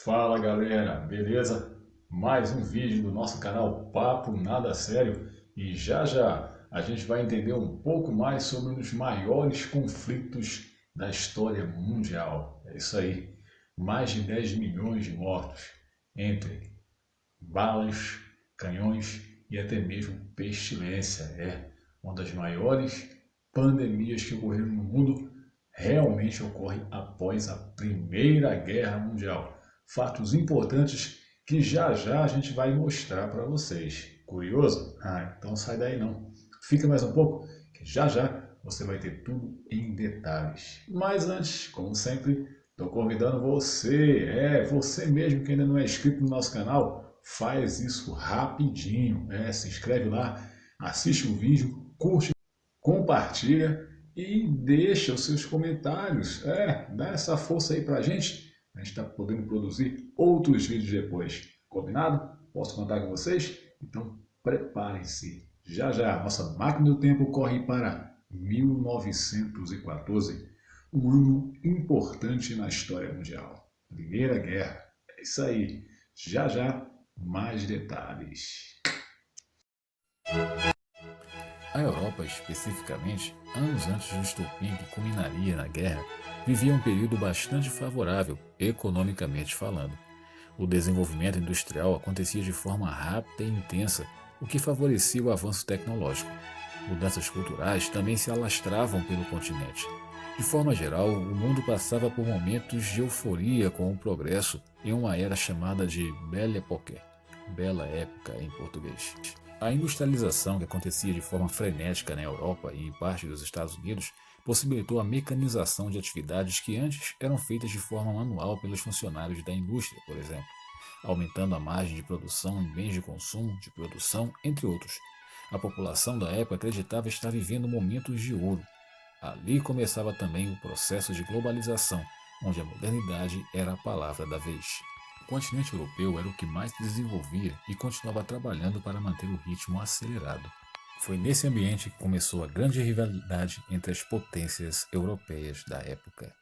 Fala galera, beleza? Mais um vídeo do nosso canal Papo Nada Sério e já já a gente vai entender um pouco mais sobre um dos maiores conflitos da história mundial. É isso aí, mais de 10 milhões de mortos entre balas, canhões e até mesmo pestilência. É uma das maiores pandemias que ocorreram no mundo, realmente ocorre após a Primeira Guerra Mundial. Fatos importantes que já já a gente vai mostrar para vocês. Curioso? Então sai daí não. Fica mais um pouco que já já você vai ter tudo em detalhes. Mas antes, como sempre, estou convidando você mesmo que ainda não é inscrito no nosso canal, faz isso rapidinho. Se inscreve lá, assiste o vídeo, curte, compartilha e deixa os seus comentários. Dá essa força aí pra gente. A gente está podendo produzir outros vídeos depois. Combinado? Posso contar com vocês? Então preparem-se. Já já, nossa máquina do tempo corre para 1914, um ano importante na história mundial. Primeira Guerra. É isso aí. Já já, mais detalhes. A Europa, especificamente, anos antes do estopim que culminaria na guerra, vivia um período bastante favorável, economicamente falando. O desenvolvimento industrial acontecia de forma rápida e intensa, o que favorecia o avanço tecnológico. Mudanças culturais também se alastravam pelo continente. De forma geral, o mundo passava por momentos de euforia com o progresso em uma era chamada de Belle Époque, Bela Época em português. A industrialização que acontecia de forma frenética na Europa e em parte dos Estados Unidos possibilitou a mecanização de atividades que antes eram feitas de forma manual pelos funcionários da indústria, por exemplo, aumentando a margem de produção em bens de consumo, de produção, entre outros. A população da época acreditava estar vivendo momentos de ouro. Ali começava também o processo de globalização, onde a modernidade era a palavra da vez. O continente europeu era o que mais se desenvolvia e continuava trabalhando para manter o ritmo acelerado. Foi nesse ambiente que começou a grande rivalidade entre as potências europeias da época.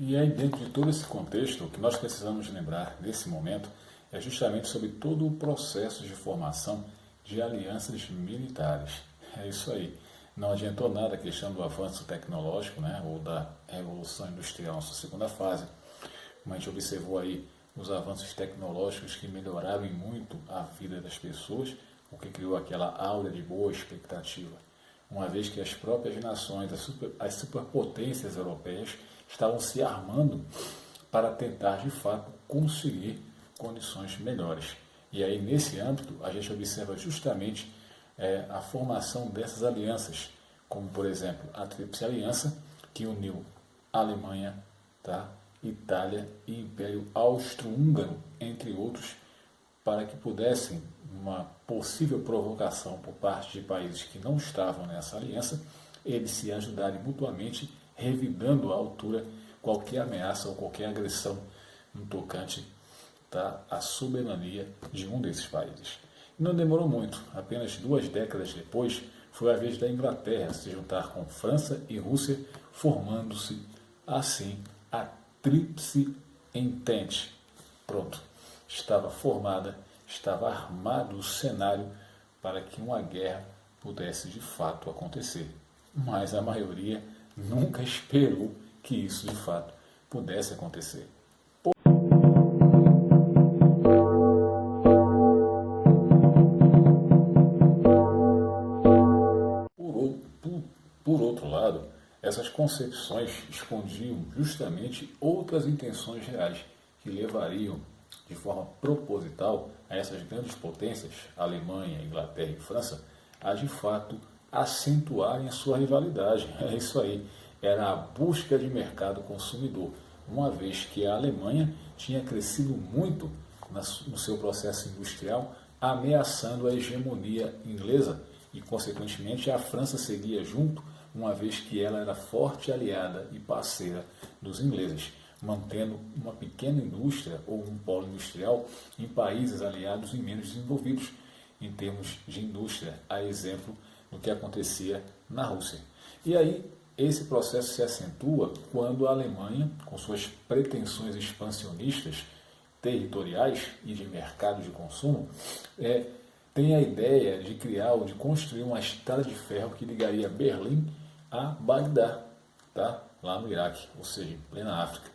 E aí, dentro de todo esse contexto, o que nós precisamos lembrar nesse momento é justamente sobre todo o processo de formação de alianças militares. É isso aí. Não adiantou nada a questão do avanço tecnológico, ou da revolução industrial na sua segunda fase. Como a gente observou aí, os avanços tecnológicos que melhoraram em muito a vida das pessoas, o que criou aquela aura de boa expectativa. Uma vez que as próprias nações, as superpotências europeias, estavam se armando para tentar, de fato, conseguir condições melhores. E aí, nesse âmbito, a gente observa justamente a formação dessas alianças, como, por exemplo, a Tríplice Aliança, que uniu Alemanha, Itália e Império Austro-Húngaro, entre outros, para que pudessem, uma possível provocação por parte de países que não estavam nessa aliança, eles se ajudarem mutuamente, revidando à altura qualquer ameaça ou qualquer agressão no tocante à soberania de um desses países. E não demorou muito, apenas 2 décadas depois, foi a vez da Inglaterra se juntar com França e Rússia, formando-se assim a Tríplice Entente. Pronto, estava formada, estava armado o cenário para que uma guerra pudesse de fato acontecer. Mas a maioria nunca esperou que isso de fato pudesse acontecer. Por outro lado, essas concepções escondiam justamente outras intenções reais que levariam de forma proposital a essas grandes potências, Alemanha, Inglaterra e França, a de fato acentuarem a sua rivalidade. É isso aí, era a busca de mercado consumidor, uma vez que a Alemanha tinha crescido muito no seu processo industrial, ameaçando a hegemonia inglesa e, consequentemente, a França seguia junto, uma vez que ela era forte aliada e parceira dos ingleses, mantendo uma pequena indústria ou um polo industrial em países aliados e menos desenvolvidos em termos de indústria, a exemplo do que acontecia na Rússia. E aí, esse processo se acentua quando a Alemanha, com suas pretensões expansionistas territoriais e de mercado de consumo, tem a ideia de criar ou de construir uma estrada de ferro que ligaria Berlim a Bagdá, tá? Lá no Iraque, ou seja, em plena África.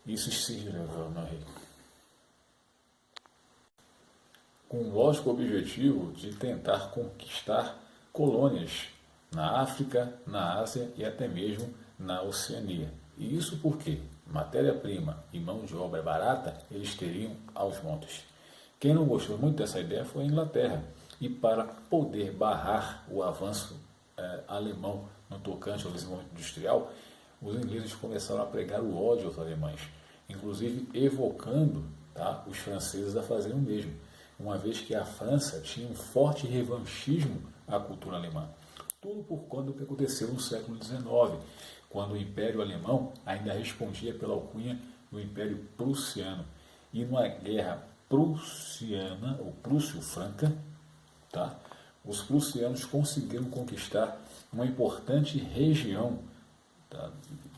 Isso se revelou, meu rei, com o lógico objetivo de tentar conquistar colônias na África, na Ásia e até mesmo na Oceania. E isso porque matéria-prima e mão de obra barata eles teriam aos montes. Quem não gostou muito dessa ideia foi a Inglaterra. E para poder barrar o avanço alemão no tocante ao desenvolvimento industrial, os ingleses começaram a pregar o ódio aos alemães, inclusive evocando, tá, os franceses a fazerem o mesmo, uma vez que a França tinha um forte revanchismo à cultura alemã. Tudo por conta do que aconteceu no século XIX, quando o Império Alemão ainda respondia pela alcunha do Império Prussiano. E numa guerra prussiana, ou Prússio-Franca, tá, os prussianos conseguiram conquistar uma importante região, tá,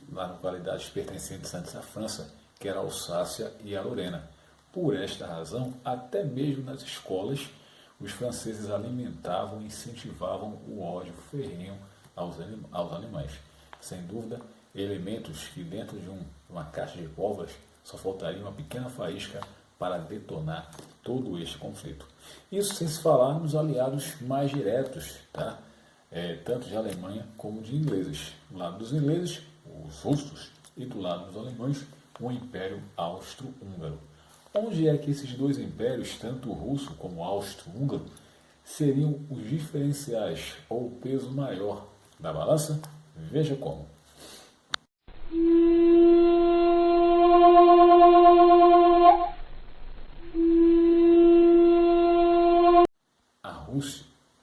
nas localidades pertencentes antes à França, que era a Alsácia e a Lorena. Por esta razão, até mesmo nas escolas, os franceses alimentavam e incentivavam o ódio ferrenho aos alemães. Sem dúvida, elementos que dentro de uma caixa de pólvora só faltaria uma pequena faísca para detonar todo este conflito. Isso sem se falar nos aliados mais diretos, tá? Tanto de Alemanha como de ingleses. Do lado dos ingleses, os russos, e do lado dos alemães, o Império Austro-Húngaro. Onde é que esses dois impérios, tanto o russo como o austro-húngaro, seriam os diferenciais ou o peso maior da balança? Veja como.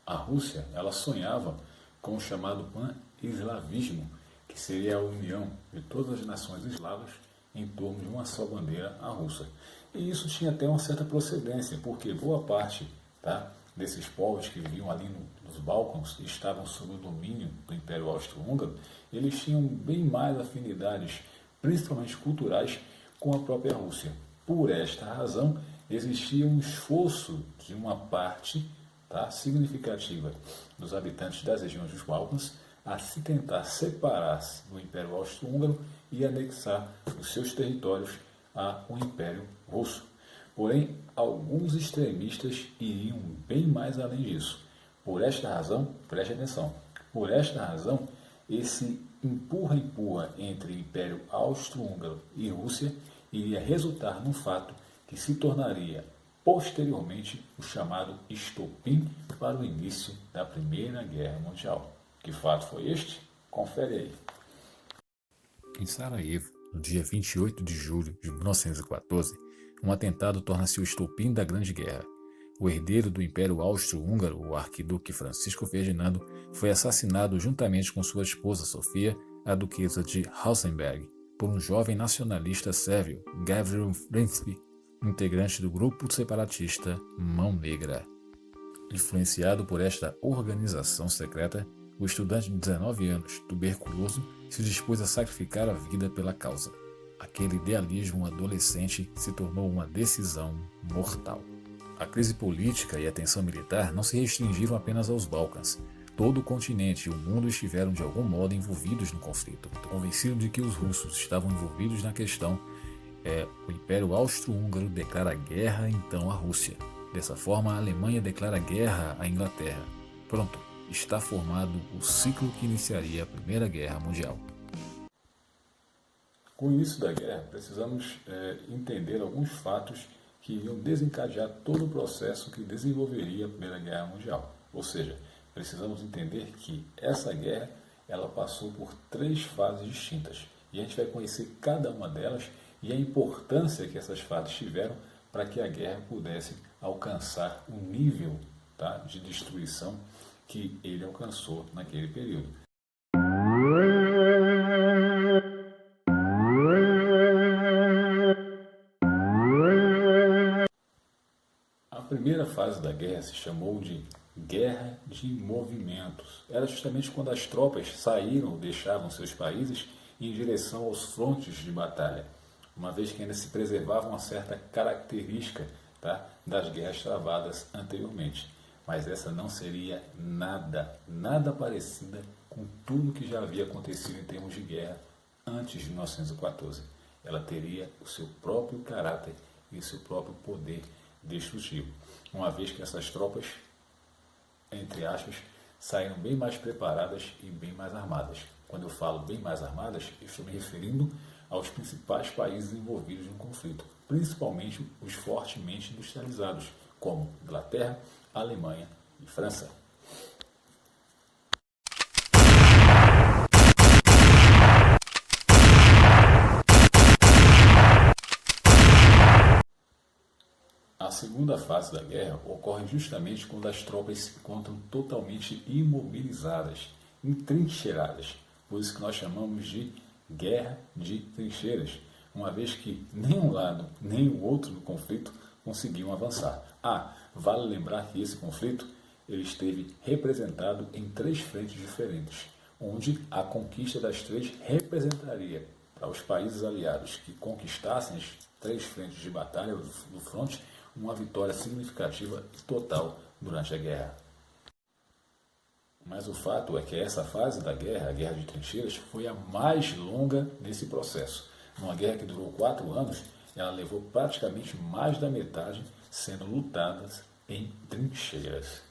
A Rússia, ela sonhava com o chamado pan-eslavismo, que seria a união de todas as nações eslavas em torno de uma só bandeira, a russa. E isso tinha até uma certa procedência, porque boa parte, tá, desses povos que viviam ali nos Balcãs e estavam sob o domínio do Império Austro-Húngaro, eles tinham bem mais afinidades, principalmente culturais, com a própria Rússia. Por esta razão, existia um esforço de uma parte, tá, significativa dos habitantes das regiões dos Balcãs a se tentar separar-se do Império Austro-Húngaro e anexar os seus territórios ao Império Russo. Porém, alguns extremistas iriam bem mais além disso. Por esta razão, preste atenção, por esta razão, esse empurra-empurra entre Império Austro-Húngaro e Rússia iria resultar num fato que se tornaria posteriormente o chamado estopim para o início da Primeira Guerra Mundial. Que fato foi este? Confere aí. Em Sarajevo, no dia 28 de julho de 1914, um atentado torna-se o estopim da Grande Guerra. O herdeiro do Império Austro-Húngaro, o arquiduque Francisco Ferdinando, foi assassinado juntamente com sua esposa Sofia, a duquesa de Hausenberg, por um jovem nacionalista sérvio, Gavrilo Princip, integrante do grupo separatista Mão Negra. Influenciado por esta organização secreta, o estudante de 19 anos, tuberculoso, se dispôs a sacrificar a vida pela causa. Aquele idealismo adolescente se tornou uma decisão mortal. A crise política e a tensão militar não se restringiram apenas aos Balcãs. Todo o continente e o mundo estiveram de algum modo envolvidos no conflito. Convencido de que os russos estavam envolvidos na questão, o Império Austro-Húngaro declara guerra então à Rússia. Dessa forma, a Alemanha declara guerra à Inglaterra. Pronto, está formado o ciclo que iniciaria a Primeira Guerra Mundial. Com o início da guerra, precisamos entender alguns fatos que iriam desencadear todo o processo que desenvolveria a Primeira Guerra Mundial. Ou seja, precisamos entender que essa guerra ela passou por 3 fases distintas. E a gente vai conhecer cada uma delas e a importância que essas fases tiveram para que a guerra pudesse alcançar o nível, tá, de destruição que ele alcançou naquele período. A primeira fase da guerra se chamou de Guerra de Movimentos. Era justamente quando as tropas saíram ou deixavam seus países em direção aos frontes de batalha, uma vez que ainda se preservava uma certa característica, tá, das guerras travadas anteriormente. Mas essa não seria nada parecida com tudo que já havia acontecido em termos de guerra antes de 1914. Ela teria o seu próprio caráter e o seu próprio poder destrutivo, uma vez que essas tropas, entre aspas, saíram bem mais preparadas e bem mais armadas. Quando eu falo bem mais armadas, eu estou me referindo aos principais países envolvidos no conflito, principalmente os fortemente industrializados, como Inglaterra, Alemanha e França. A segunda fase da guerra ocorre justamente quando as tropas se encontram totalmente imobilizadas, entrincheiradas, por isso que nós chamamos de guerra de trincheiras, uma vez que nem um lado nem o outro do conflito conseguiam avançar. Vale lembrar que esse conflito ele esteve representado em 3 frentes diferentes, onde a conquista das 3 representaria para os países aliados que conquistassem as 3 frentes de batalha do fronte uma vitória significativa e total durante a guerra. Mas o fato é que essa fase da guerra, a Guerra de Trincheiras, foi a mais longa nesse processo. Numa guerra que durou 4 anos, ela levou praticamente mais da metade sendo lutadas em trincheiras.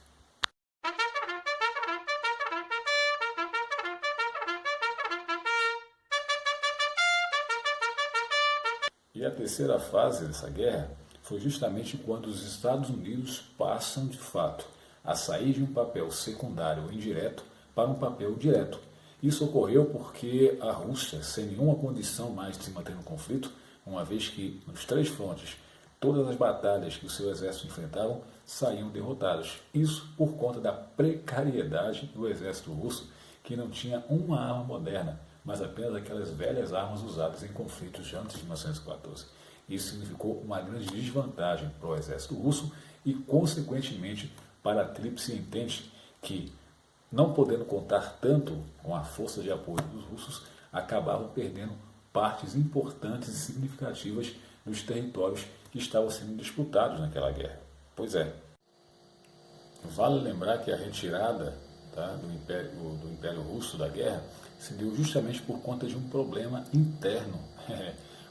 E a terceira fase dessa guerra foi justamente quando os Estados Unidos passam, de fato, a sair de um papel secundário ou indireto para um papel direto. Isso ocorreu porque a Rússia, sem nenhuma condição mais de se manter no conflito, uma vez que nos 3 frontes, todas as batalhas que o seu exército enfrentavam saíam derrotados. Isso por conta da precariedade do exército russo, que não tinha uma arma moderna, mas apenas aquelas velhas armas usadas em conflitos antes de 1914. Isso significou uma grande desvantagem para o exército russo e, consequentemente, para a Tríplice Entente, que, não podendo contar tanto com a força de apoio dos russos, acabavam perdendo partes importantes e significativas dos territórios que estavam sendo disputados naquela guerra. Pois é, vale lembrar que a retirada, tá, do Império Russo da guerra se deu justamente por conta de um problema interno.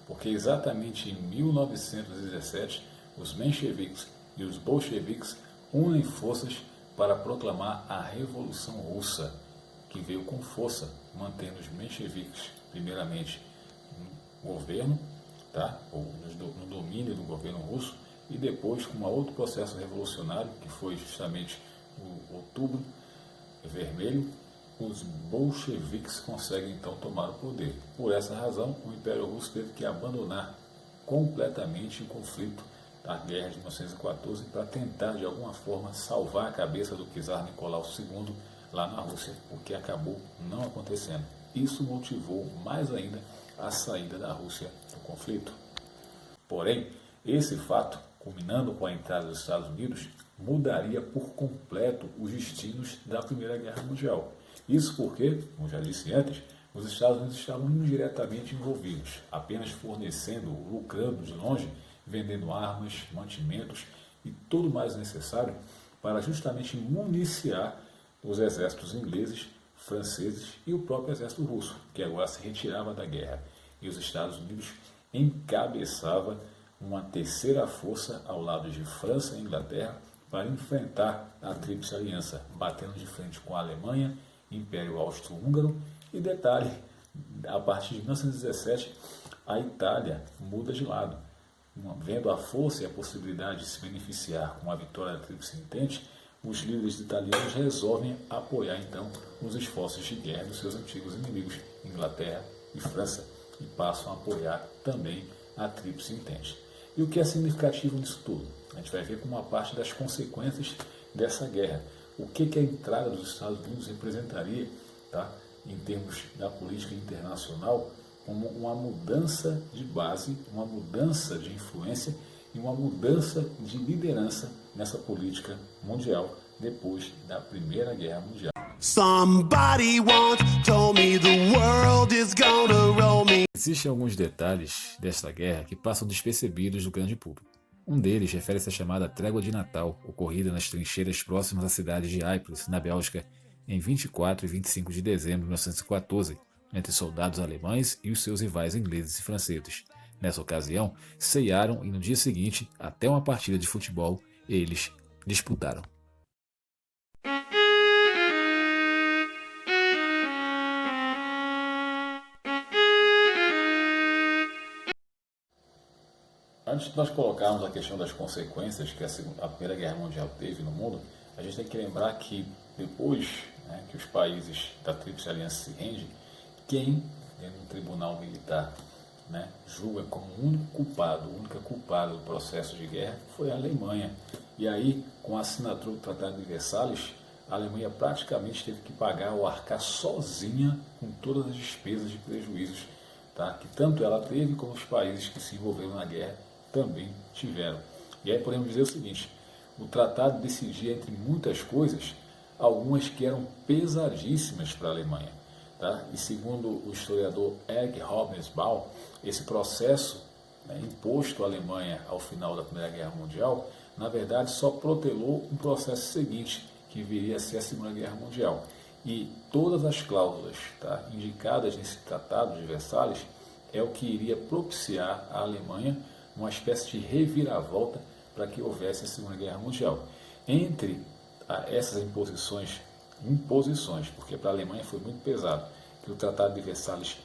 Porque exatamente em 1917, os mencheviques e os bolcheviques unem forças para proclamar a Revolução Russa, que veio com força, mantendo os mencheviques, primeiramente, no governo, tá? Ou no domínio do governo russo, e depois com um outro processo revolucionário, que foi justamente o Outubro Vermelho, os bolcheviques conseguem então tomar o poder. Por essa razão, o Império Russo teve que abandonar completamente o conflito da Guerra de 1914 para tentar de alguma forma salvar a cabeça do czar Nicolau II lá na Rússia, o que acabou não acontecendo. Isso motivou mais ainda a saída da Rússia do conflito. Porém, esse fato, culminando com a entrada dos Estados Unidos, mudaria por completo os destinos da Primeira Guerra Mundial. Isso porque, como já disse antes, os Estados Unidos estavam indiretamente envolvidos, apenas fornecendo, lucrando de longe, vendendo armas, mantimentos e tudo mais necessário para justamente municiar os exércitos ingleses, franceses e o próprio exército russo, que agora se retirava da guerra. E os Estados Unidos encabeçava uma terceira força ao lado de França e Inglaterra para enfrentar a Tríplice Aliança, batendo de frente com a Alemanha, Império Austro-Húngaro e, detalhe, a partir de 1917, a Itália muda de lado. Vendo a força e a possibilidade de se beneficiar com a vitória da Tríplice Entente, os líderes italianos resolvem apoiar então os esforços de guerra dos seus antigos inimigos, Inglaterra e França, e passam a apoiar também a Tríplice Entente. E o que é significativo nisso tudo? A gente vai ver como uma parte das consequências dessa guerra. O que a entrada dos Estados Unidos representaria, tá, em termos da política internacional, como uma mudança de base, uma mudança de influência e uma mudança de liderança nessa política mundial depois da Primeira Guerra Mundial. Somebody once told me the world is gonna roll me. Existem alguns detalhes desta guerra que passam despercebidos do grande público. Um deles refere-se à chamada Trégua de Natal, ocorrida nas trincheiras próximas à cidade de Ypres, na Bélgica, em 24 e 25 de dezembro de 1914, entre soldados alemães e os seus rivais ingleses e franceses. Nessa ocasião, cearam e no dia seguinte, até uma partida de futebol, eles disputaram. Antes de nós colocarmos a questão das consequências que a Primeira Guerra Mundial teve no mundo, a gente tem que lembrar que depois, né, que os países da Tríplice Aliança se rendem, quem, dentro do tribunal militar, né, julga como o única culpada do processo de guerra foi a Alemanha. E aí, com a assinatura do Tratado de Versalhes, a Alemanha praticamente teve que pagar ou arcar sozinha com todas as despesas de prejuízos, tá, que tanto ela teve como os países que se envolveram na guerra também tiveram. E aí podemos dizer o seguinte: o tratado decidia entre muitas coisas, algumas que eram pesadíssimas para a Alemanha. Tá? E segundo o historiador Erich Hobsbawm, esse processo, né, imposto à Alemanha ao final da Primeira Guerra Mundial, na verdade só protelou um processo seguinte, que viria a ser a Segunda Guerra Mundial. E todas as cláusulas, tá, indicadas nesse Tratado de Versalhes é o que iria propiciar à Alemanha uma espécie de reviravolta para que houvesse a Segunda Guerra Mundial. Entre essas imposições, porque para a Alemanha foi muito pesado, que o Tratado de Versalhes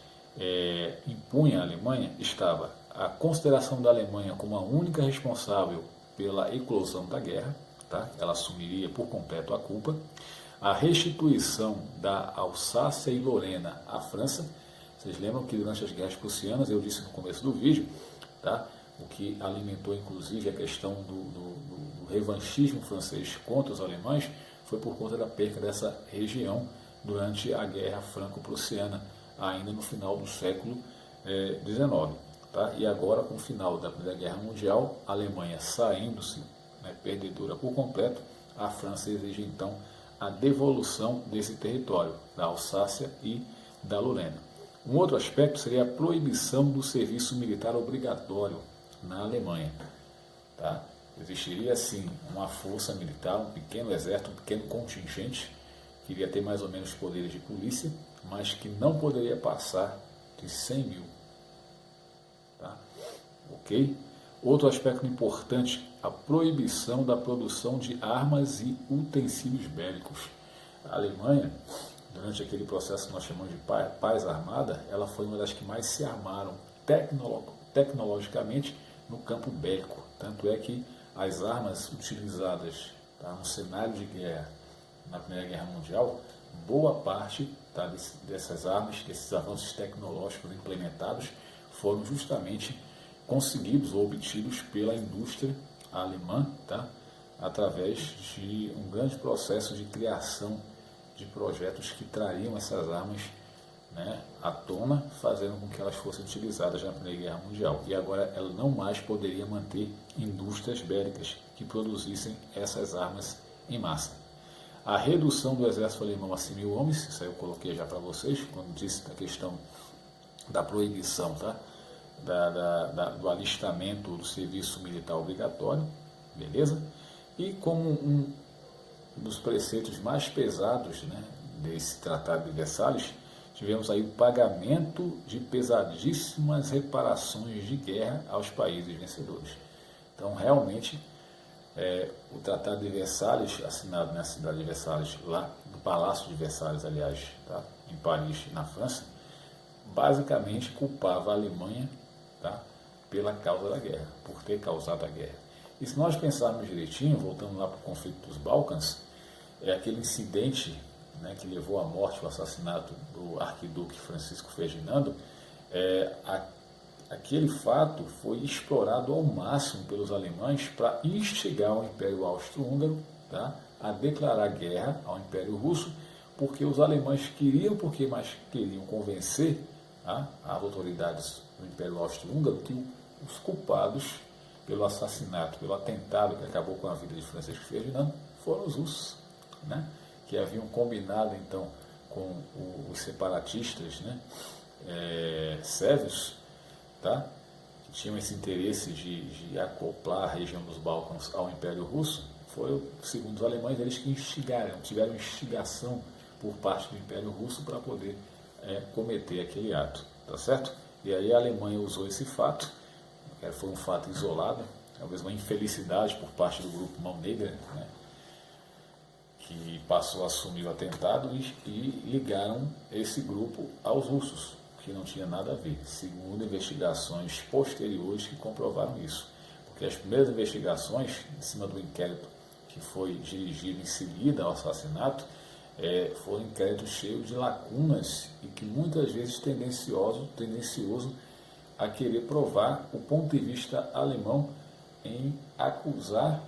impunha à Alemanha, estava a consideração da Alemanha como a única responsável pela eclosão da guerra, tá? Ela assumiria por completo a culpa, a restituição da Alsácia e Lorena à França. Vocês lembram que durante as guerras prussianas, eu disse no começo do vídeo, tá? O que alimentou inclusive a questão do revanchismo francês contra os alemães foi por conta da perda dessa região durante a Guerra Franco-Prussiana, ainda no final do século XIX. Tá? E agora, com o final da Primeira Guerra Mundial, a Alemanha saindo-se, né, perdedora por completo, a França exige então a devolução desse território, da Alsácia e da Lorena. Um outro aspecto seria a proibição do serviço militar obrigatório na Alemanha. Tá? Existiria, assim, uma força militar, um pequeno exército, um pequeno contingente, que iria ter mais ou menos poderes de polícia, mas que não poderia passar de 100 mil. Tá? Ok? Outro aspecto importante, a proibição da produção de armas e utensílios bélicos. A Alemanha, durante aquele processo que nós chamamos de paz armada, ela foi uma das que mais se armaram tecnologicamente no campo bélico. Tanto é que as armas utilizadas, tá, no cenário de guerra na Primeira Guerra Mundial, boa parte, tá, dessas armas, desses avanços tecnológicos implementados, foram justamente conseguidos ou obtidos pela indústria alemã, tá, através de um grande processo de criação de projetos que trariam essas armas, né, à tona, fazendo com que elas fossem utilizadas na Primeira Guerra Mundial. E agora ela não mais poderia manter indústrias bélicas que produzissem essas armas em massa. A redução do exército alemão a 100 mil homens, isso aí eu coloquei já para vocês, quando disse a questão da proibição, tá, do alistamento do serviço militar obrigatório, beleza? E como um dos preceitos mais pesados, né, desse Tratado de Versalhes, tivemos aí o pagamento de pesadíssimas reparações de guerra aos países vencedores. Então, realmente, o Tratado de Versalhes, assinado na cidade de Versalhes, lá no Palácio de Versalhes, aliás, tá, em Paris, na França, basicamente culpava a Alemanha, tá, pela causa da guerra, por ter causado a guerra. E se nós pensarmos direitinho, voltando lá para o conflito dos Balcãs, é aquele incidente, né, que levou à morte, o assassinato do arquiduque Francisco Ferdinando. Aquele fato foi explorado ao máximo pelos alemães para instigar o Império Austro-Húngaro, tá, a declarar guerra ao Império Russo, porque os alemães mas queriam convencer, tá, as autoridades do Império Austro-Húngaro que os culpados pelo assassinato, pelo atentado que acabou com a vida de Francisco Ferdinando, foram os russos, né, que haviam combinado então com os separatistas, né, sérvios, tá, que tinham esse interesse de acoplar a região dos Balcãs ao Império Russo. Foi, segundo os alemães, eles que tiveram instigação por parte do Império Russo para poder cometer aquele ato, tá certo? E aí a Alemanha usou esse fato, foi um fato isolado, talvez uma infelicidade por parte do grupo Mão Negra, né, que passou a assumir o atentado e ligaram esse grupo aos russos, que não tinha nada a ver, segundo investigações posteriores que comprovaram isso. Porque as primeiras investigações, em cima do inquérito que foi dirigido em seguida ao assassinato, foram inquéritos cheios de lacunas e que muitas vezes tendencioso a querer provar o ponto de vista alemão em acusar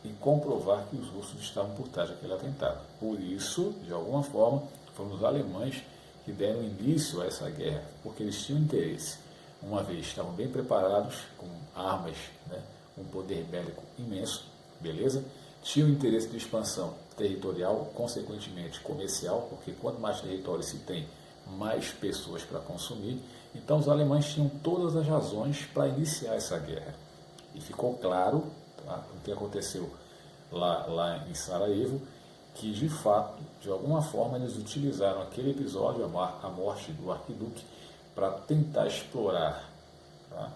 e comprovar que os russos estavam por trás daquele atentado. Por isso, de alguma forma, foram os alemães que deram início a essa guerra, porque eles tinham interesse. Uma vez estavam bem preparados, com armas, né, um poder bélico imenso, beleza? Tinham interesse de expansão territorial, consequentemente comercial, porque quanto mais território se tem, mais pessoas para consumir. Então os alemães tinham todas as razões para iniciar essa guerra. E ficou claro, tá, o que aconteceu lá em Sarajevo, que de fato, de alguma forma, eles utilizaram aquele episódio, a morte do arquiduque, para tentar explorar, tá,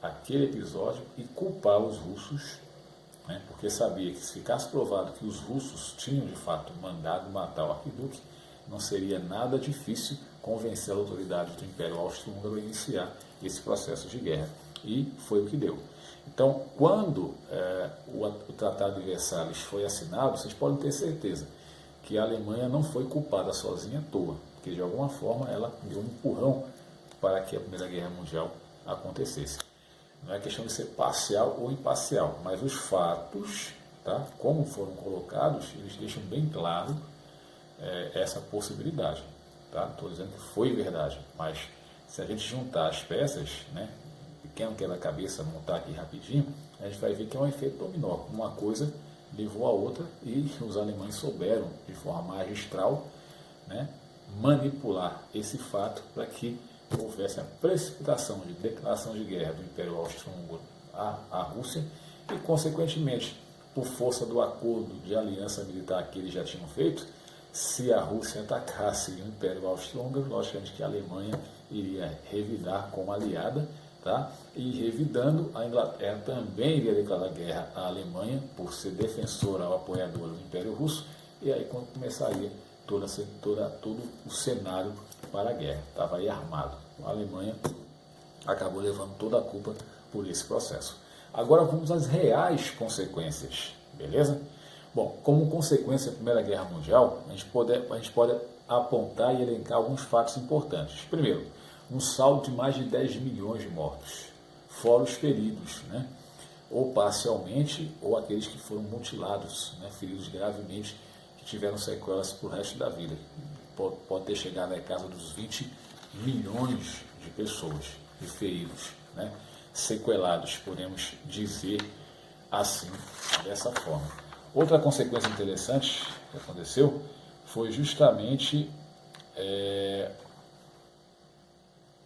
aquele episódio e culpar os russos, né, porque sabia que se ficasse provado que os russos tinham de fato mandado matar o arquiduque, não seria nada difícil convencer as autoridades do Império Austro-Húngaro a iniciar esse processo de guerra. E foi o que deu. Então, quando o Tratado de Versalhes foi assinado, vocês podem ter certeza que a Alemanha não foi culpada sozinha à toa, porque de alguma forma ela deu um empurrão para que a Primeira Guerra Mundial acontecesse. Não é questão de ser parcial ou imparcial, mas os fatos, tá, como foram colocados, eles deixam bem claro essa possibilidade. Tá? Estou dizendo que foi verdade, mas se a gente juntar as peças, né, pequeno quebra-cabeça, montar aqui rapidinho, a gente vai ver que é um efeito dominó. Uma coisa levou a outra e os alemães souberam, de forma magistral, né, manipular esse fato para que houvesse a precipitação de declaração de guerra do Império Austro-Húngaro à Rússia e, consequentemente, por força do acordo de aliança militar que eles já tinham feito, se a Rússia atacasse o Império Austro-Húngaro, logicamente que a Alemanha iria revidar como aliada, tá? E revidando, a Inglaterra também iria declarar guerra à Alemanha por ser defensora ou apoiadora do Império Russo, e aí quando começaria todo o cenário para a guerra. Estava aí armado. A Alemanha acabou levando toda a culpa por esse processo. Agora vamos às reais consequências, beleza? Bom, como consequência da Primeira Guerra Mundial, a gente pode apontar e elencar alguns fatos importantes. Primeiro, um saldo de mais de 10 milhões de mortos, fora os feridos, né? Ou parcialmente, ou aqueles que foram mutilados, né? Feridos gravemente, que tiveram sequelas para o resto da vida. Pode ter chegado à casa dos 20 milhões de pessoas e feridos, né? Sequelados, podemos dizer assim, dessa forma. Outra consequência interessante que aconteceu foi justamente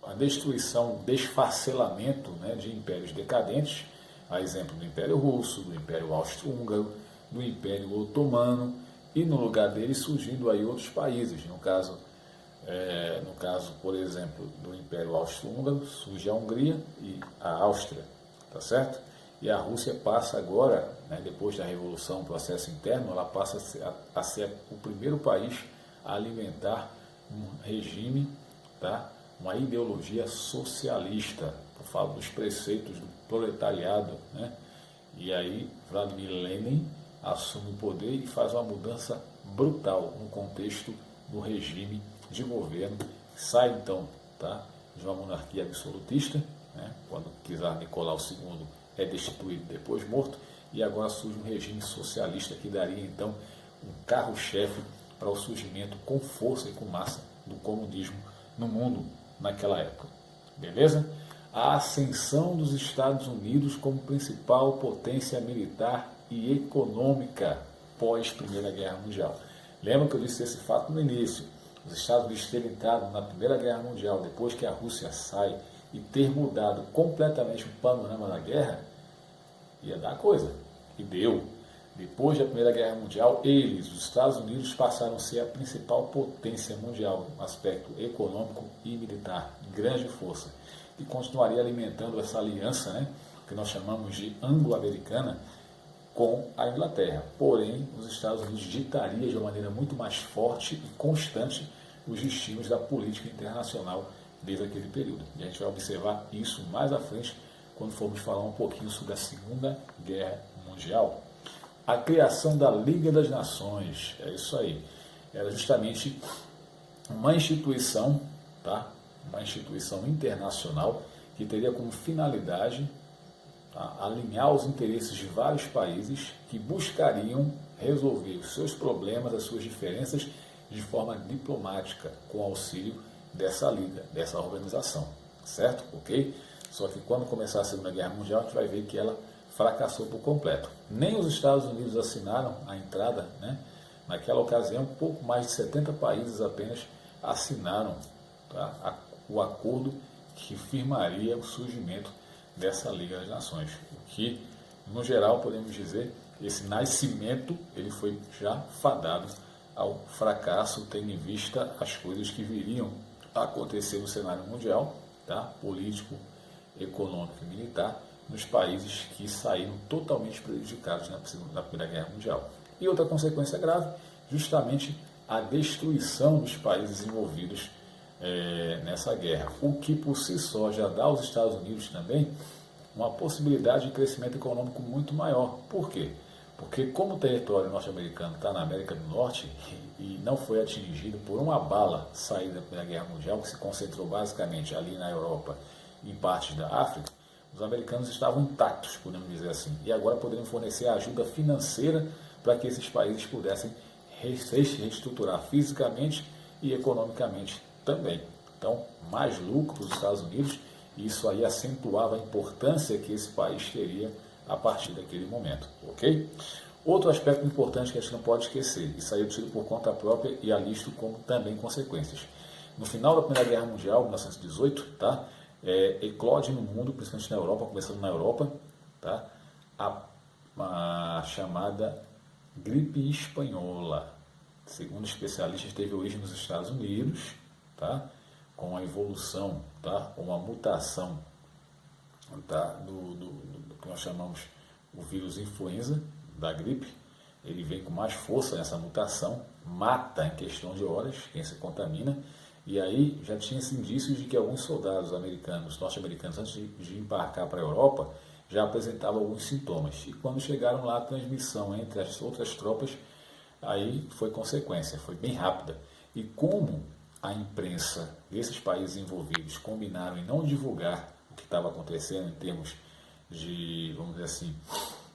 a destruição, o desfacelamento, né, de impérios decadentes, a exemplo do Império Russo, do Império Austro-Húngaro, do Império Otomano, e no lugar deles surgindo aí outros países. No caso, por exemplo, do Império Austro-Húngaro, surge a Hungria e a Áustria, tá certo? E a Rússia passa agora, né, depois da Revolução, processo interno, ela passa a ser o primeiro país a alimentar um regime, tá, uma ideologia socialista. Eu falo dos preceitos do proletariado, né? E aí Vladimir Lenin assume o poder e faz uma mudança brutal no contexto do regime de governo. Sai então, tá, de uma monarquia absolutista, né, quando Czar Nicolau II é destituído depois morto, e agora surge um regime socialista que daria então um carro-chefe para o surgimento com força e com massa do comunismo no mundo naquela época. Beleza? A ascensão dos Estados Unidos como principal potência militar e econômica pós Primeira Guerra Mundial. Lembra que eu disse esse fato no início? Os Estados Unidos terem entrado na Primeira Guerra Mundial depois que a Rússia sai e ter mudado completamente o panorama da guerra, ia dar coisa. E deu. Depois da Primeira Guerra Mundial, os Estados Unidos, passaram a ser a principal potência mundial no aspecto econômico e militar, grande força, e continuaria alimentando essa aliança, né, que nós chamamos de anglo-americana, com a Inglaterra. Porém, os Estados Unidos ditaria de uma maneira muito mais forte e constante os destinos da política internacional desde aquele período. E a gente vai observar isso mais à frente, quando formos falar um pouquinho sobre a Segunda Guerra Mundial. A criação da Liga das Nações, é isso aí, era justamente uma instituição, tá? Uma instituição internacional que teria como finalidade, tá, alinhar os interesses de vários países que buscariam resolver os seus problemas, as suas diferenças de forma diplomática, com auxílio dessa liga, dessa organização, certo? Ok? Só que quando começar a Segunda Guerra Mundial, a gente vai ver que ela fracassou por completo. Nem os Estados Unidos assinaram a entrada, né? Naquela ocasião, pouco mais de 70 países apenas assinaram, tá, o acordo que firmaria o surgimento dessa Liga das Nações. O que, no geral, podemos dizer, esse nascimento ele foi já fadado ao fracasso, tendo em vista as coisas que viriam a acontecer no cenário mundial, tá, político, econômico e militar, nos países que saíram totalmente prejudicados na Primeira Guerra Mundial. E outra consequência grave, justamente a destruição dos países envolvidos nessa guerra, o que por si só já dá aos Estados Unidos também uma possibilidade de crescimento econômico muito maior. Por quê? Porque como o território norte-americano está na América do Norte e não foi atingido por uma bala saída da Primeira Guerra Mundial, que se concentrou basicamente ali na Europa e em partes da África, os americanos estavam intactos, podemos dizer assim, e agora poderiam fornecer ajuda financeira para que esses países pudessem se reestruturar fisicamente e economicamente também. Então, mais lucro para os Estados Unidos, e isso aí acentuava a importância que esse país teria a partir daquele momento, ok? Outro aspecto importante que a gente não pode esquecer, isso aí eu tiro por conta própria e alisto como também consequências. No final da Primeira Guerra Mundial, 1918, tá? Eclode no mundo, principalmente na Europa, começando na Europa, tá? A chamada gripe espanhola. Segundo especialistas, teve origem nos Estados Unidos, tá? Com a evolução, tá? Uma mutação, tá? do que nós chamamos o vírus influenza, da gripe. Ele vem com mais força nessa mutação, mata em questão de horas quem se contamina. E aí já tinha-se indícios de que alguns soldados americanos, norte-americanos, antes de embarcar para a Europa, já apresentavam alguns sintomas. E quando chegaram lá, a transmissão entre as outras tropas, aí foi consequência, foi bem rápida. E como a imprensa desses países envolvidos combinaram em não divulgar o que estava acontecendo em termos de, vamos dizer assim,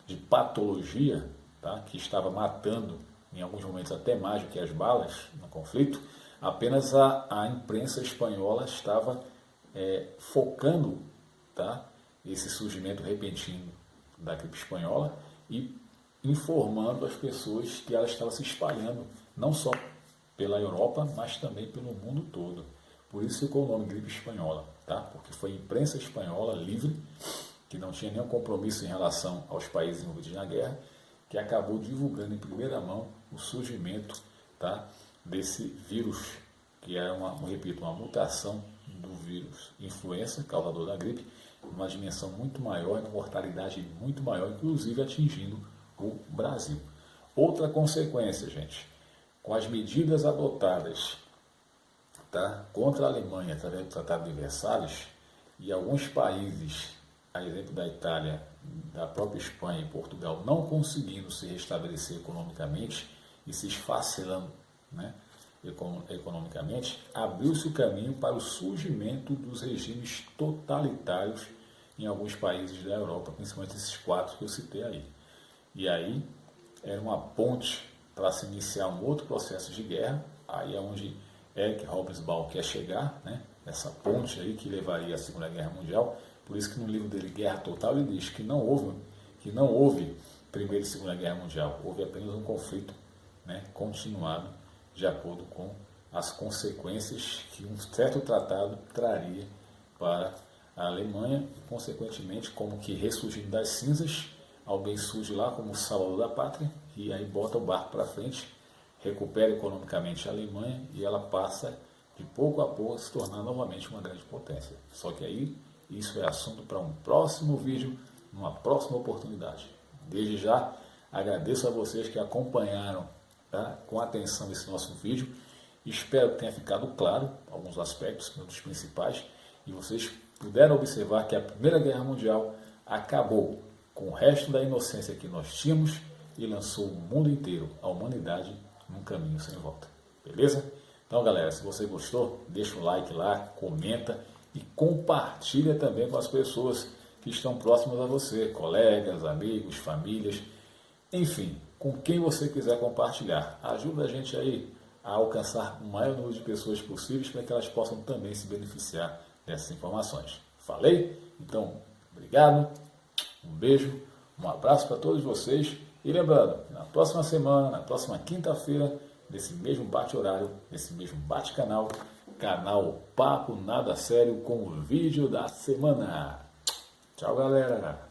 de patologia, tá, que estava matando em alguns momentos até mais do que as balas no conflito, apenas a imprensa espanhola estava focando, tá, esse surgimento repentino da gripe espanhola e informando as pessoas que ela estava se espalhando, não só pela Europa, mas também pelo mundo todo. Por isso ficou o nome gripe espanhola, tá? Porque foi a imprensa espanhola livre, que não tinha nenhum compromisso em relação aos países envolvidos na guerra, que acabou divulgando em primeira mão o surgimento, tá, desse vírus, que é repito, uma mutação do vírus influenza, causador da gripe, uma dimensão muito maior e uma mortalidade muito maior, inclusive atingindo o Brasil. Outra consequência, gente, com as medidas adotadas, tá, contra a Alemanha através do Tratado de Versalhes, e alguns países, a exemplo da Itália, da própria Espanha e Portugal, não conseguindo se restabelecer economicamente e se esfacelando, né, economicamente, abriu-se o caminho para o surgimento dos regimes totalitários em alguns países da Europa, principalmente esses 4 que eu citei aí. E aí era uma ponte para se iniciar um outro processo de guerra, aí é onde Eric Hobsbawm quer chegar, né? Essa ponte aí que levaria à Segunda Guerra Mundial. Por isso que no livro dele, Guerra Total, ele diz que não houve Primeira e Segunda Guerra Mundial, houve apenas um conflito, né, continuado de acordo com as consequências que um certo tratado traria para a Alemanha e, consequentemente, como que ressurgindo das cinzas, alguém surge lá como o salvador da pátria e aí bota o barco para frente, recupera economicamente a Alemanha e ela passa de pouco a pouco a se tornar novamente uma grande potência. Só que aí isso é assunto para um próximo vídeo, numa próxima oportunidade. Desde já agradeço a vocês que acompanharam, tá, com atenção esse nosso vídeo. Espero que tenha ficado claro alguns aspectos, um dos principais, e vocês puderam observar que a Primeira Guerra Mundial acabou com o resto da inocência que nós tínhamos e lançou o mundo inteiro, a humanidade, num caminho sem volta. Beleza? Então, galera, se você gostou, deixa o like lá, comenta e compartilha também com as pessoas que estão próximas a você, colegas, amigos, famílias, enfim, com quem você quiser compartilhar. Ajuda a gente aí a alcançar o maior número de pessoas possíveis para que elas possam também se beneficiar dessas informações. Falei? Então, obrigado, um beijo, um abraço para todos vocês e lembrando, na próxima semana, na próxima quinta-feira, nesse mesmo bate-horário, nesse mesmo bate-canal, canal Papo Nada Sério com o vídeo da semana. Tchau, galera!